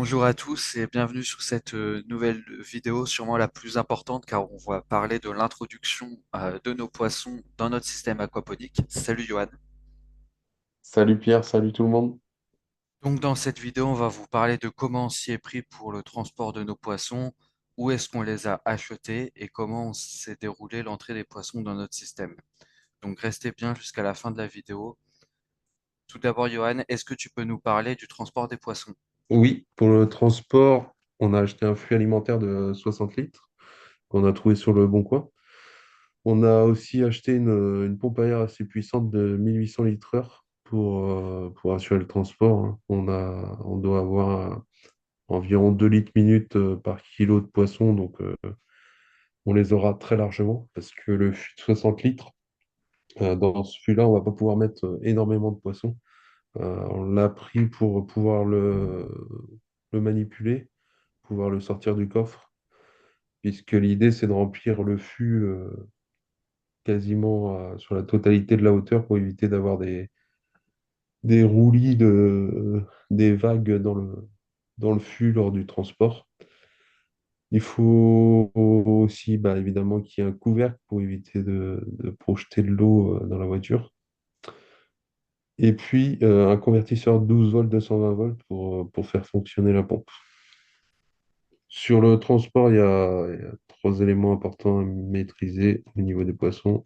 Bonjour à tous et bienvenue sur cette nouvelle vidéo, sûrement la plus importante car on va parler de l'introduction de nos poissons dans notre système aquaponique. Salut Johan. Salut Pierre, salut tout le monde. Donc dans cette vidéo, on va vous parler de comment on s'y est pris pour le transport de nos poissons, où est-ce qu'on les a achetés et comment s'est déroulée l'entrée des poissons dans notre système. Donc restez bien jusqu'à la fin de la vidéo. Tout d'abord Johan, est-ce que tu peux nous parler du transport des poissons? Oui, pour le transport, on a acheté un flux alimentaire de 60 litres qu'on a trouvé sur le Bon Coin. On a aussi acheté une pompe à air assez puissante de 1800 litres heure pour assurer le transport, hein. On doit avoir environ 2 litres minute par kilo de poisson, donc on les aura très largement parce que le fût de 60 litres, dans ce fût-là, on va pas pouvoir mettre énormément de poissons. On l'a pris pour pouvoir le manipuler, pouvoir le sortir du coffre, puisque l'idée c'est de remplir le fût quasiment sur la totalité de la hauteur pour éviter d'avoir des roulis des vagues dans le fût lors du transport. Il faut aussi évidemment qu'il y ait un couvercle pour éviter de projeter de l'eau dans la voiture. Et puis un convertisseur 12 volts 220 volts pour faire fonctionner la pompe. Sur le transport, il y a trois éléments importants à maîtriser au niveau des poissons.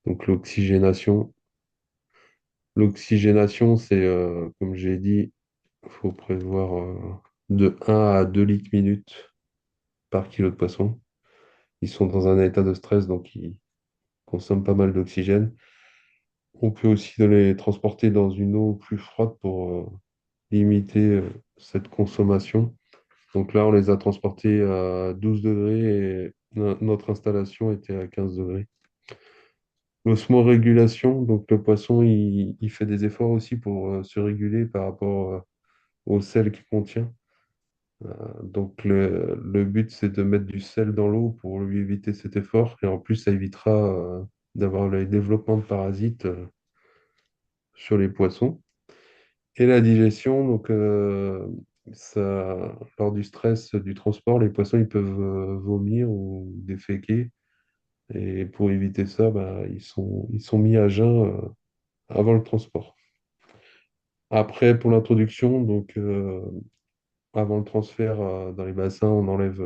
Donc l'oxygénation. L'oxygénation, c'est, comme j'ai dit, il faut prévoir de 1 à 2 litres minute par kilo de poisson. Ils sont dans un état de stress, donc ils consomment pas mal d'oxygène. On peut aussi les transporter dans une eau plus froide pour limiter cette consommation. Donc là, on les a transportés à 12 degrés et notre installation était à 15 degrés. L'osmorégulation, donc le poisson, il fait des efforts aussi pour se réguler par rapport au sel qu'il contient. Donc le but, c'est de mettre du sel dans l'eau pour lui éviter cet effort. Et en plus, ça évitera d'avoir le développement de parasites sur les poissons. Et la digestion, donc lors du stress du transport, les poissons ils peuvent vomir ou déféquer. Et pour éviter ça, ils sont mis à jeun avant le transport. Après, pour l'introduction, donc avant le transfert dans les bassins, on enlève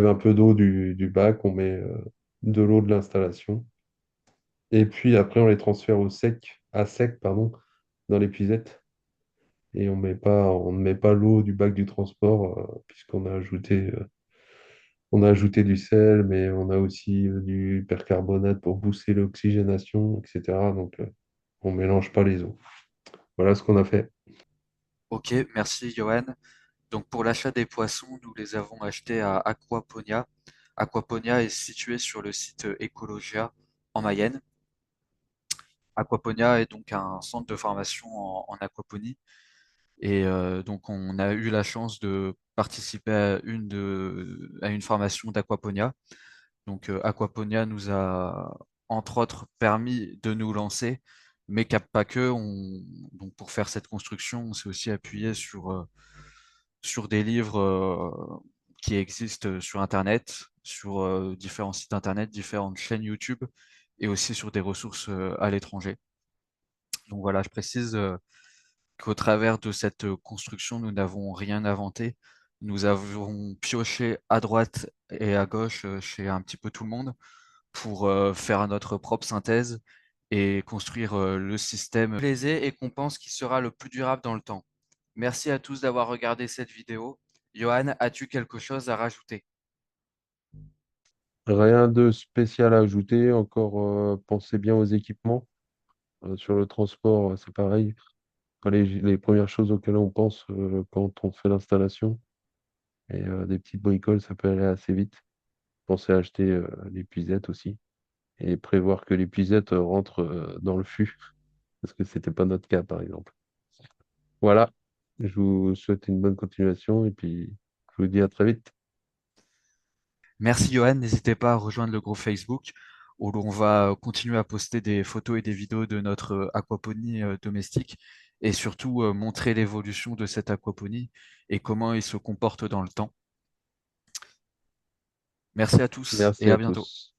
un peu d'eau du bac, on met de l'eau de l'installation. Et puis après, on les transfère à sec, pardon, dans l'épuisette. Et on ne met pas l'eau du bac du transport, puisqu'on a ajouté du sel, mais on a aussi du percarbonate pour booster l'oxygénation, etc. Donc, on ne mélange pas les eaux. Voilà ce qu'on a fait. Ok, merci Johan. Donc pour l'achat des poissons, nous les avons achetés à Aquaponia. Aquaponia est situé sur le site Ecologia en Mayenne. Aquaponia est donc un centre de formation en aquaponie. Et donc on a eu la chance de participer à une formation d'Aquaponia. Donc Aquaponia nous a entre autres permis de nous lancer, mais pas que. Donc pour faire cette construction, on s'est aussi appuyé sur des livres qui existent sur Internet, sur différents sites Internet, différentes chaînes YouTube et aussi sur des ressources à l'étranger. Donc voilà, je précise qu'au travers de cette construction, nous n'avons rien inventé. Nous avons pioché à droite et à gauche chez un petit peu tout le monde pour faire notre propre synthèse et construire le système plaisé et qu'on pense qui sera le plus durable dans le temps. Merci à tous d'avoir regardé cette vidéo. Johan, as-tu quelque chose à rajouter? Rien de spécial à ajouter. Encore, pensez bien aux équipements. Sur le transport, c'est pareil. Les premières choses auxquelles on pense quand on fait l'installation. Et des petites bricoles, ça peut aller assez vite. Pensez à acheter l'épuisette aussi. Et prévoir que l'épuisette rentre dans le fût. Parce que c'était pas notre cas, par exemple. Voilà. Je vous souhaite une bonne continuation et puis je vous dis à très vite. Merci Johan, n'hésitez pas à rejoindre le groupe Facebook où l'on va continuer à poster des photos et des vidéos de notre aquaponie domestique et surtout montrer l'évolution de cette aquaponie et comment il se comporte dans le temps. Merci à tous et Merci à à bientôt. tous.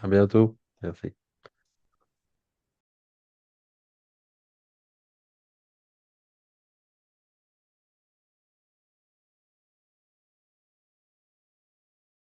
À bientôt. Merci.